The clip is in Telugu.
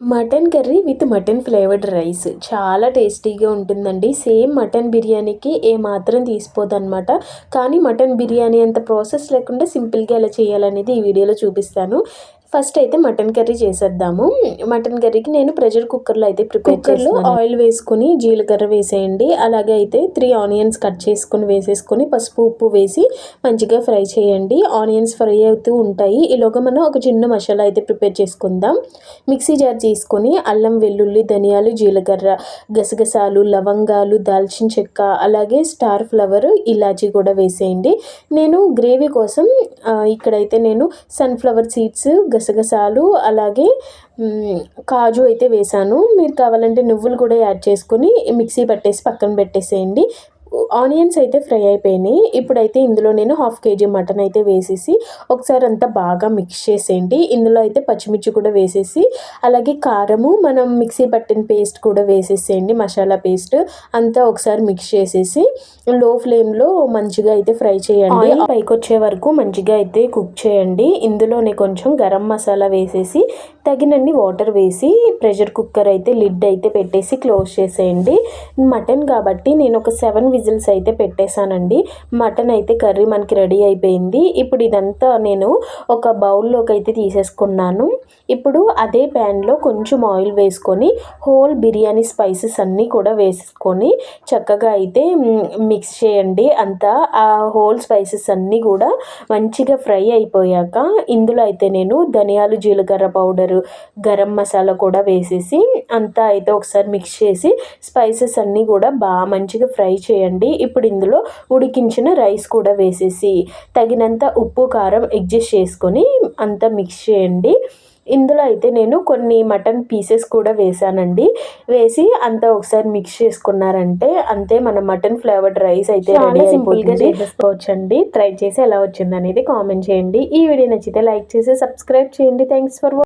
Mutton curry with mutton flavoured rice చాలా టేస్టీగా ఉంటుందండి. సేమ్ మటన్ బిర్యానీకి ఏమాత్రం తీసిపోదనమాట. కానీ మటన్ బిర్యానీ అంత ప్రాసెస్ లేకుండా సింపుల్గా ఎలా చేయాలనేది ఈ వీడియోలో చూపిస్తాను. ఫస్ట్ అయితే మటన్ కర్రీ చేసేద్దాము. మటన్ కర్రీకి నేను ప్రెషర్ కుక్కర్లో అయితే కుక్కర్లో ఆయిల్ వేసుకొని జీలకర్ర వేసేయండి. అలాగే అయితే 3 ఆనియన్స్ కట్ చేసుకొని వేసేసుకొని పసుపు ఉప్పు వేసి మంచిగా ఫ్రై చేయండి. ఆనియన్స్ ఫ్రై అవుతూ ఉంటాయి. ఈలోగా మనం ఒక చిన్న మసాలా అయితే ప్రిపేర్ చేసుకుందాం. మిక్సీ జార్ తీసుకొని అల్లం వెల్లుల్లి ధనియాలు జీలకర్ర గసగసాలు లవంగాలు దాల్చిన చెక్క అలాగే స్టార్ ఫ్లవర్ ఇలాచీ కూడా వేసేయండి. నేను గ్రేవీ కోసం ఇక్కడైతే నేను సన్ఫ్లవర్ సీడ్స్ గసగసాలు అలాగే కాజు అయితే వేసాను. మీరు కావాలంటే నువ్వులు కూడా యాడ్ చేసుకొని మిక్సీ పట్టేసి పక్కన పెట్టేసేయండి. ఆనియన్స్ అయితే ఫ్రై అయిపోయినాయి. ఇప్పుడైతే ఇందులో నేను 1/2 kg మటన్ అయితే వేసేసి ఒకసారి అంతా బాగా మిక్స్ చేసేయండి. ఇందులో అయితే పచ్చిమిర్చి కూడా వేసేసి అలాగే కారము మనం మిక్సీ పట్టిన పేస్ట్ కూడా వేసేసేయండి. మసాలా పేస్ట్ అంతా ఒకసారి మిక్స్ చేసేసి లో ఫ్లేమ్లో మంచిగా అయితే ఫ్రై చేయండి. పైకి వచ్చే వరకు మంచిగా అయితే కుక్ చేయండి. ఇందులోనే కొంచెం గరం మసాలా వేసేసి తగినన్ని వాటర్ వేసి ప్రెషర్ కుక్కర్ అయితే లిడ్ అయితే పెట్టేసి క్లోజ్ చేసేయండి. మటన్ కాబట్టి నేను ఒక 7 విజిల్స్ అయితే పెట్టేశానండి. మటన్ అయితే కర్రీ మనకి రెడీ అయిపోయింది. ఇప్పుడు ఇదంతా నేను ఒక బౌల్లోకి అయితే తీసేసుకున్నాను. ఇప్పుడు అదే ప్యాన్లో కొంచెం ఆయిల్ వేసుకొని హోల్ బిర్యానీ స్పైసెస్ అన్నీ కూడా వేసుకొని చక్కగా అయితే మిక్స్ చేయండి. అంతా ఆ హోల్ స్పైసెస్ అన్నీ కూడా మంచిగా ఫ్రై అయిపోయాక ఇందులో అయితే నేను ధనియాలు జీలకర్ర పౌడరు గరం మసాలా కూడా వేసేసి అంతా అయితే ఒకసారి మిక్స్ చేసి స్పైసెస్ అన్నీ కూడా బాగా మంచిగా ఫ్రై చేయండి. ఇప్పుడు ఇందులో ఉడికించిన రైస్ కూడా వేసేసి తగినంత ఉప్పు కారం అడ్జస్ట్ చేసుకొని అంతా మిక్స్ చేయండి. ఇందులో అయితే నేను కొన్ని మటన్ పీసెస్ కూడా వేసానండి. వేసి అంతా ఒకసారి మిక్స్ చేసుకున్నారంటే అంతే మన మటన్ ఫ్లేవర్డ్ రైస్ అయితే రెడీ సింపుల్గా చేసేసుకోవచ్చండి. ట్రై చేసి ఎలా వచ్చింది అనేది కామెంట్ చేయండి. ఈ వీడియో నచ్చితే లైక్ చేసి సబ్స్క్రైబ్ చేయండి. Thanks for